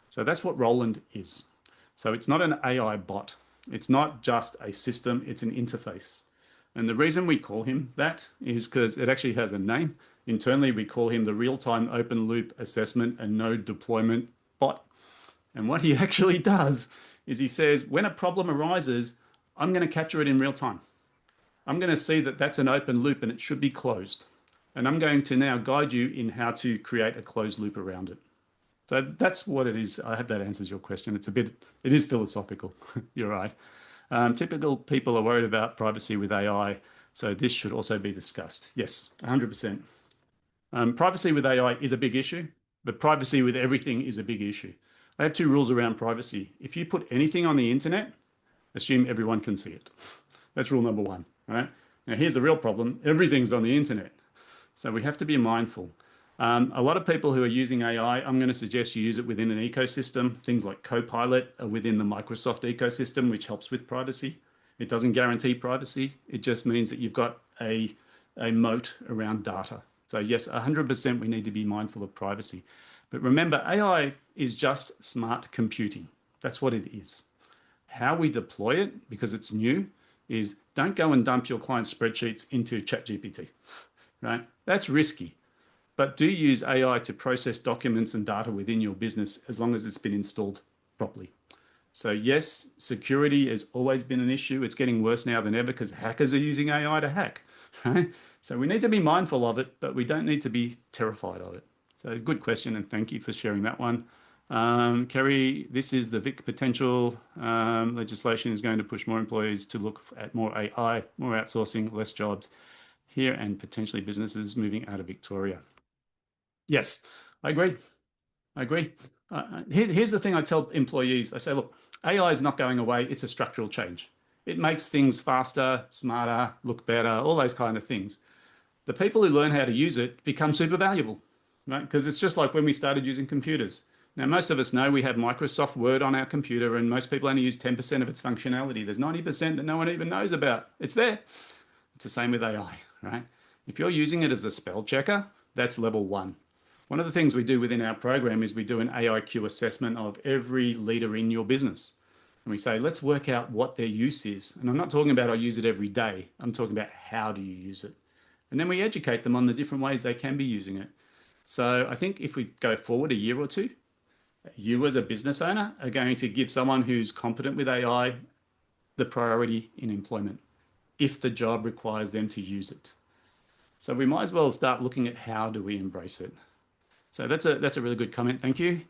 A: So that's what Roland is. So it's not an AI bot. It's not just a system, it's an interface. And the reason we call him that is because it actually has a name. Internally, we call him the real-time open loop assessment and node deployment bot. And what he actually does is he says, when a problem arises, I'm going to capture it in real time. I'm going to see that that's an open loop and it should be closed. And I'm going to now guide you in how to create a closed loop around it. So that's what it is. I hope that answers your question. It is philosophical. You're right. Typical people are worried about privacy with AI. So this should also be discussed. Yes, 100%. Privacy with AI is a big issue, but privacy with everything is a big issue. I have 2 rules around privacy. If you put anything on the internet, assume everyone can see it. That's rule number 1, right? Now, here's the real problem. Everything's on the internet. So we have to be mindful. A lot of people who are using AI, I'm going to suggest you use it within an ecosystem. Things like Copilot are within the Microsoft ecosystem, which helps with privacy. It doesn't guarantee privacy. It just means that you've got a moat around data. So yes, 100% we need to be mindful of privacy. But remember, AI is just smart computing. That's what it is. How we deploy it, because it's new, is don't go and dump your client's spreadsheets into ChatGPT, right? That's risky. But do use AI to process documents and data within your business as long as it's been installed properly. So yes, security has always been an issue. It's getting worse now than ever because hackers are using AI to hack, right? So we need to be mindful of it, but we don't need to be terrified of it. So good question, and thank you for sharing that one. Kerry, this is the VIC potential. Legislation is going to push more employees to look at more AI, more outsourcing, less jobs here, and potentially businesses moving out of Victoria. Yes, I agree. Here's the thing I tell employees. I say, look, AI is not going away. It's a structural change. It makes things faster, smarter, look better, all those kind of things. The people who learn how to use it become super valuable, right? Because it's just like when we started using computers. Now, most of us know we have Microsoft Word on our computer, and most people only use 10% of its functionality. There's 90% that no one even knows about. It's there. It's the same with AI, right? If you're using it as a spell checker, that's level 1. One of the things we do within our program is we do an AIQ assessment of every leader in your business. And we say, let's work out what their use is. And I'm not talking about I use it every day. I'm talking about how do you use it? And then we educate them on the different ways they can be using it. So I think if we go forward a year or two, you as a business owner are going to give someone who's competent with AI the priority in employment if the job requires them to use it. So we might as well start looking at how do we embrace it. So that's a really good comment. Thank you.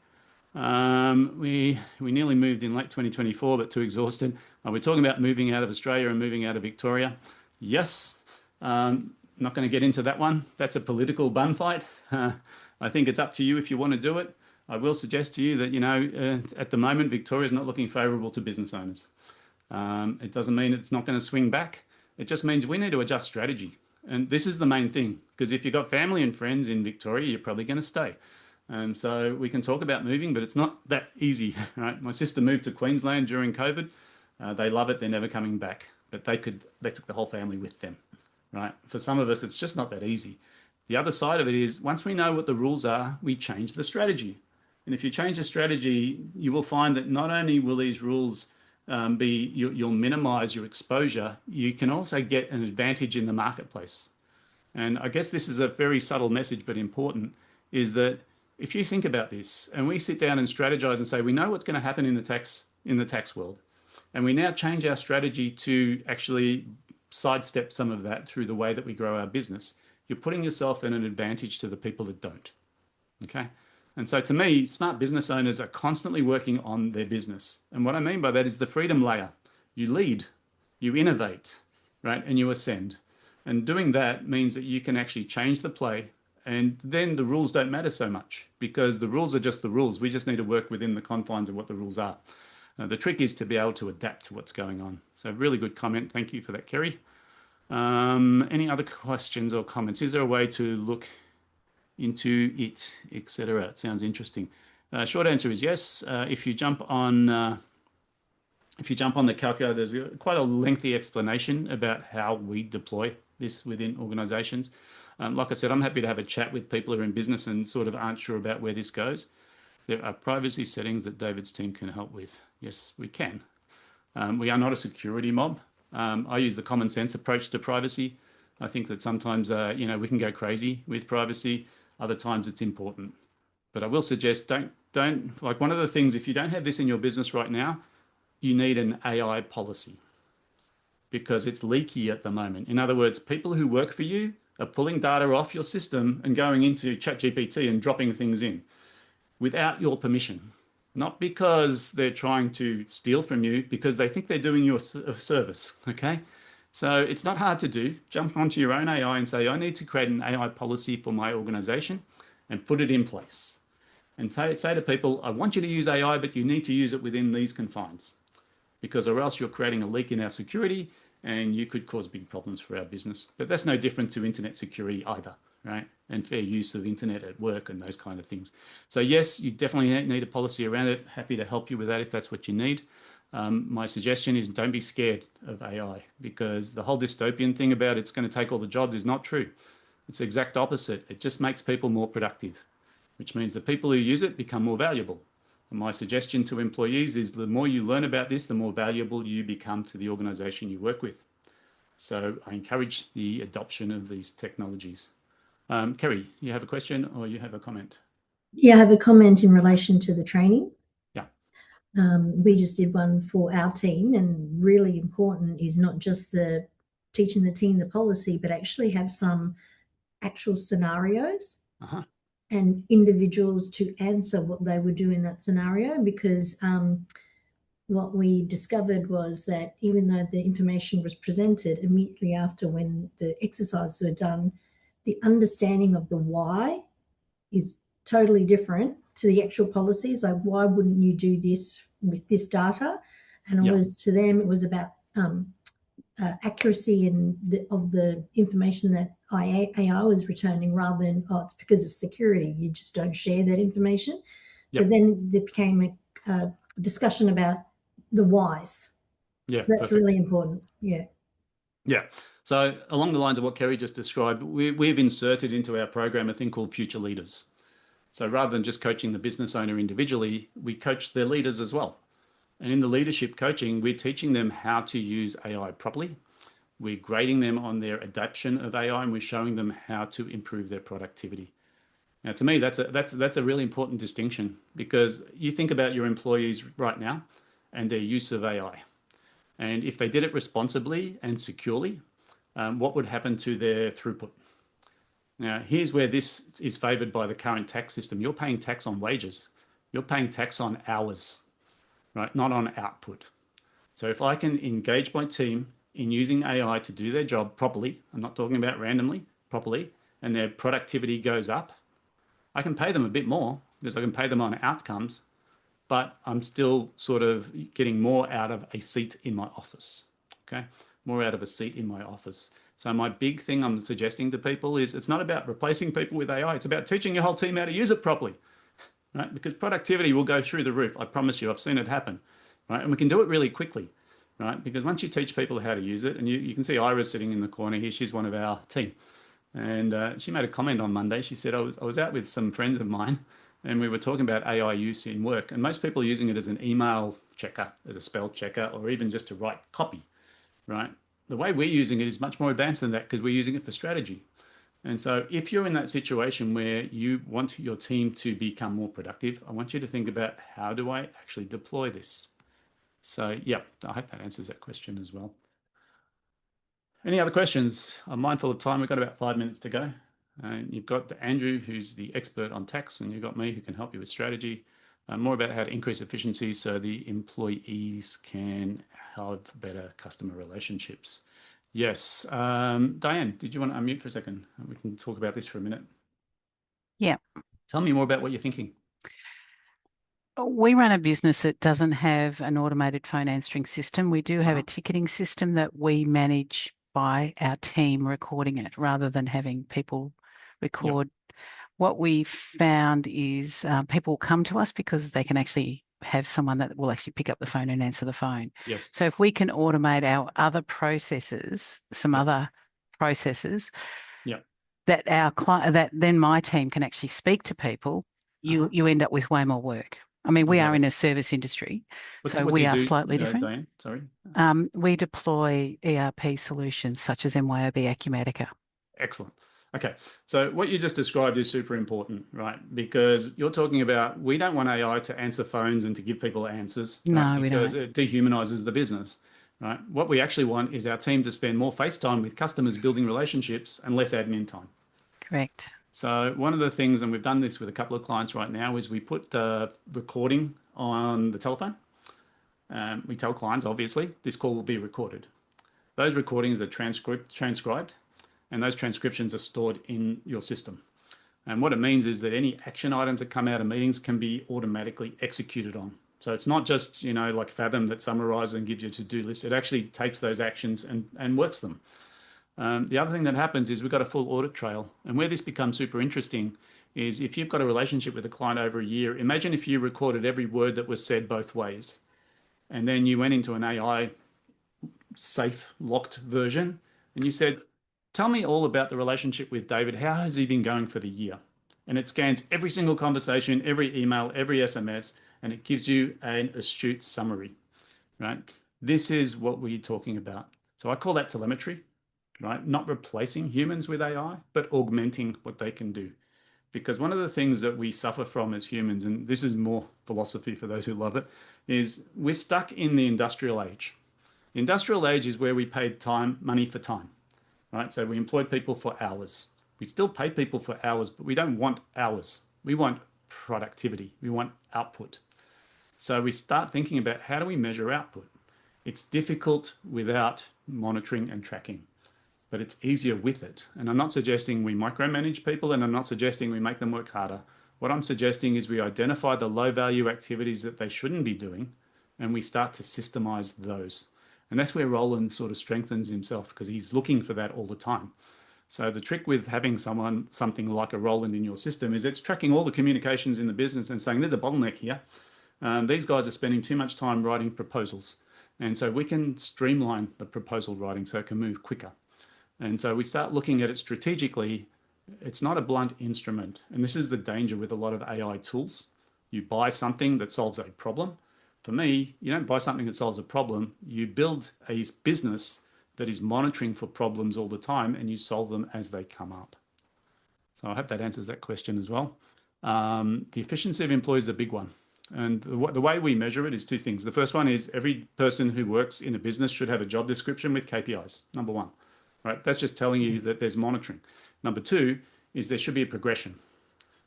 A: We nearly moved in late 2024, but too exhausted. We're talking about moving out of Australia and moving out of Victoria. Yes. Not going to get into that one. That's a political bun fight. I think it's up to you if you want to do it. I will suggest to you that, at the moment, Victoria is not looking favourable to business owners. It doesn't mean it's not going to swing back. It just means we need to adjust strategy. And this is the main thing, because if you've got family and friends in Victoria, you're probably going to stay. So we can talk about moving, but it's not that easy, right? My sister moved to Queensland during COVID. They love it. They're never coming back. But they took the whole family with them, right? For some of us, it's just not that easy. The other side of it is once we know what the rules are, we change the strategy. And if you change the strategy, you will find that not only will these rules you'll minimize your exposure, you can also get an advantage in the marketplace. And I guess this is a very subtle message, but important, is that if you think about this and we sit down and strategize and say, we know what's going to happen in the tax world, and we now change our strategy to actually sidestep some of that through the way that we grow our business, you're putting yourself in an advantage to the people that don't. Okay. And so to me, smart business owners are constantly working on their business. And what I mean by that is the freedom layer. You lead, you innovate, right? And you ascend. And doing that means that you can actually change the play. And then the rules don't matter so much because the rules are just the rules. We just need to work within the confines of what the rules are. The trick is to be able to adapt to what's going on. So really good comment. Thank you for that, Kerry. Any other questions or comments? Is there a way to look into it, etc.? It sounds interesting. Short answer is yes. If you jump on the calculator, there's quite a lengthy explanation about how we deploy this within organizations. Like I said, I'm happy to have a chat with people who are in business and sort of aren't sure about where this goes. There are privacy settings that David's team can help with. Yes, we can. We are not a security mob. I use the common sense approach to privacy. I think that sometimes, we can go crazy with privacy. Other times it's important. But I will suggest don't like one of the things, if you don't have this in your business right now, you need an AI policy because it's leaky at the moment. In other words, people who work for you are pulling data off your system and going into ChatGPT and dropping things in without your permission. Not because they're trying to steal from you, because they think they're doing you a service, okay? So it's not hard to do. Jump onto your own AI and say, I need to create an AI policy for my organization and put it in place. And say to people, I want you to use AI, but you need to use it within these confines because or else you're creating a leak in our security and you could cause big problems for our business. But that's no different to internet security either, right? And fair use of internet at work and those kind of things. So yes, you definitely need a policy around it. Happy to help you with that if that's what you need. My suggestion is don't be scared of AI because the whole dystopian thing about it's going to take all the jobs is not true. It's the exact opposite. It just makes people more productive, which means the people who use it become more valuable. And my suggestion to employees is the more you learn about this, the more valuable you become to the organization you work with. So I encourage the adoption of these technologies. Kerry, you have a question or you have a comment?
F: Yeah, I have a comment in relation to the training.
A: Yeah.
F: We just did one for our team, and really important is not just the teaching the team the policy, but actually have some actual scenarios and individuals to answer what they would do in that scenario, because what we discovered was that even though the information was presented immediately after when the exercises were done, the understanding of the why is totally different to the actual policies. Like, why wouldn't you do this with this data? And it was, to them, it was about accuracy of the information that AI was returning, rather than, oh, it's because of security. You just don't share that information. So then there became a discussion about the whys.
A: Yeah,
F: so that's really important. Yeah.
A: Yeah. So along the lines of what Kerry just described, we've inserted into our program a thing called Future Leaders. So rather than just coaching the business owner individually, we coach their leaders as well. And in the leadership coaching, we're teaching them how to use AI properly. We're grading them on their adoption of AI, and we're showing them how to improve their productivity. Now, to me, that's a really important distinction, because you think about your employees right now and their use of AI. And if they did it responsibly and securely, what would happen to their throughput? Now, here's where this is favored by the current tax system. You're paying tax on wages. You're paying tax on hours, right? Not on output. So if I can engage my team in using AI to do their job properly, I'm not talking about randomly, properly, and their productivity goes up, I can pay them a bit more because I can pay them on outcomes, but I'm still sort of getting more out of a seat in my office, okay? More out of a seat in my office. So my big thing I'm suggesting to people is, it's not about replacing people with AI. It's about teaching your whole team how to use it properly, right? Because productivity will go through the roof. I promise you, I've seen it happen, right? And we can do it really quickly, right? Because once you teach people how to use it, and you can see Ira sitting in the corner here, she's one of our team. And she made a comment on Monday. She said, I was out with some friends of mine, and we were talking about AI use in work. And most people are using it as an email checker, as a spell checker, or even just to write copy, right? The way we're using it is much more advanced than that, because we're using it for strategy. And so if you're in that situation where you want your team to become more productive, I want you to think about, how do I actually deploy this? So yeah, I hope that answers that question as well. Any other questions? I'm mindful of time. We've got about 5 minutes to go. You've got Andrew, who's the expert on tax, and you've got me, who can help you with strategy. More about how to increase efficiency so the employees can have better customer relationships. Yes. Diane, did you want to unmute for a second? We can talk about this for a minute.
C: Yeah.
A: Tell me more about what you're thinking.
C: We run a business that doesn't have an automated phone answering system. We do have a ticketing system that we manage by our team recording it, rather than having people record. Yep. What we found is people come to us because they can actually have someone that will actually pick up the phone and answer the phone.
A: Yes.
C: So if we can automate our other processes, some other processes, that that then my team can actually speak to people, you end up with way more work. I mean, we are in a service industry, so we are slightly different.
A: Diane? Sorry.
C: We deploy ERP solutions such as MYOB Acumatica.
A: Excellent. Okay, so what you just described is super important, right? Because you're talking about, we don't want AI to answer phones and to give people answers.
C: No,
A: right?
C: we don't.
A: Because it dehumanizes the business, right? What we actually want is our team to spend more face time with customers, building relationships, and less admin time.
C: Correct.
A: So one of the things, and we've done this with a couple of clients right now, is we put recording on the telephone. We tell clients, obviously, this call will be recorded. Those recordings are transcribed, and those transcriptions are stored in your system. And what it means is that any action items that come out of meetings can be automatically executed on. So it's not just, like Fathom that summarizes and gives you a to-do list. It actually takes those actions and works them. The other thing that happens is we've got a full audit trail. And where this becomes super interesting is, if you've got a relationship with a client over a year, imagine if you recorded every word that was said both ways. And then you went into an AI safe, locked version, and you said, tell me all about the relationship with David. How has he been going for the year? And it scans every single conversation, every email, every SMS, and it gives you an astute summary, right? This is what we're talking about. So I call that telemetry. Right? Not replacing humans with AI, but augmenting what they can do. Because one of the things that we suffer from as humans, and this is more philosophy for those who love it, is we're stuck in the industrial age. The industrial age is where we paid money for time, right? So we employed people for hours. We still pay people for hours, but we don't want hours. We want productivity. We want output. So we start thinking about, how do we measure output? It's difficult without monitoring and tracking, but it's easier with it. And I'm not suggesting we micromanage people, and I'm not suggesting we make them work harder. What I'm suggesting is we identify the low value activities that they shouldn't be doing, and we start to systemize those. And that's where Roland sort of strengthens himself, because he's looking for that all the time. So the trick with having something like a Roland in your system is it's tracking all the communications in the business and saying there's a bottleneck here. These guys are spending too much time writing proposals. And so we can streamline the proposal writing so it can move quicker. And so we start looking at it strategically. It's not a blunt instrument. And this is the danger with a lot of AI tools. You buy something that solves a problem. For me, you don't buy something that solves a problem. You build a business that is monitoring for problems all the time, and you solve them as they come up. So I hope that answers that question as well. The efficiency of employees is a big one. And the way we measure it is two things. The first one is every person who works in a business should have a job description with KPIs, number one. Right? That's just telling you that there's monitoring. Number two is there should be a progression.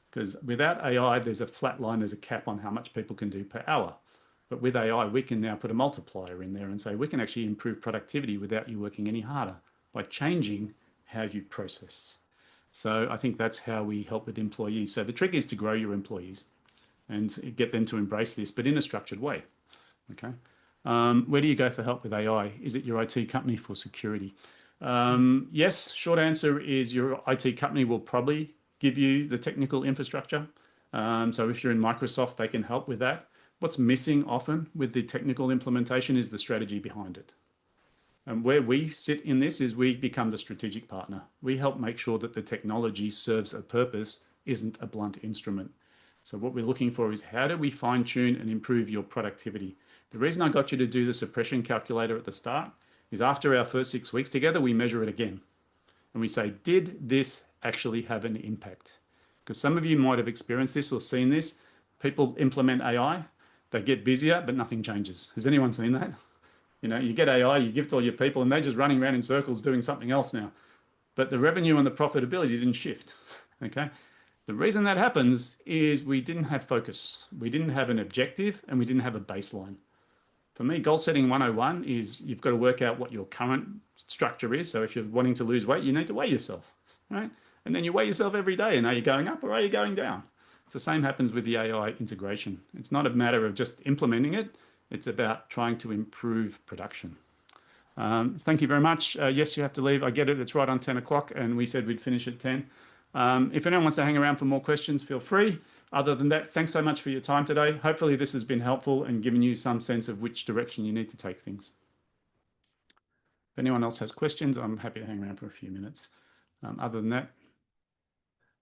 A: Because without AI, there's a flat line, there's a cap on how much people can do per hour. But with AI, we can now put a multiplier in there and say we can actually improve productivity without you working any harder by changing how you process. So I think that's how we help with employees. So the trick is to grow your employees and get them to embrace this, but in a structured way. Okay. Where do you go for help with AI? Is it your IT company for security? Yes, short answer is your IT company will probably give you the technical infrastructure. So if you're in Microsoft, they can help with that. What's missing often with the technical implementation is the strategy behind it. And where we sit in this is we become the strategic partner. We help make sure that the technology serves a purpose, isn't a blunt instrument. So what we're looking for is how do we fine tune and improve your productivity? The reason I got you to do the suppression calculator at the start is after our first 6 weeks together, we measure it again. And we say, did this actually have an impact? Because some of you might have experienced this or seen this. People implement AI, they get busier, but nothing changes. Has anyone seen that? You know, you get AI, you give it to all your people, and they're just running around in circles doing something else now. But the revenue and the profitability didn't shift, okay? The reason that happens is we didn't have focus. We didn't have an objective, and we didn't have a baseline. For me, goal setting 101 is you've got to work out what your current structure is. So if you're wanting to lose weight, you need to weigh yourself, right? And then you weigh yourself every day, and are you going up or are you going down? It's the same happens with the AI integration. It's not a matter of just implementing it. It's about trying to improve production. Thank you very much. Yes, you have to leave. I get it. It's right on 10 o'clock, and we said we'd finish at 10. If anyone wants to hang around for more questions, feel free. Other than that, thanks so much for your time today. Hopefully this has been helpful and given you some sense of which direction you need to take things. If anyone else has questions, I'm happy to hang around for a few minutes. Other than that,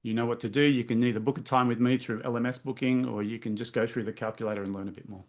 A: you know what to do. You can either book a time with me through LMS booking, or you can just go through the calculator and learn a bit more.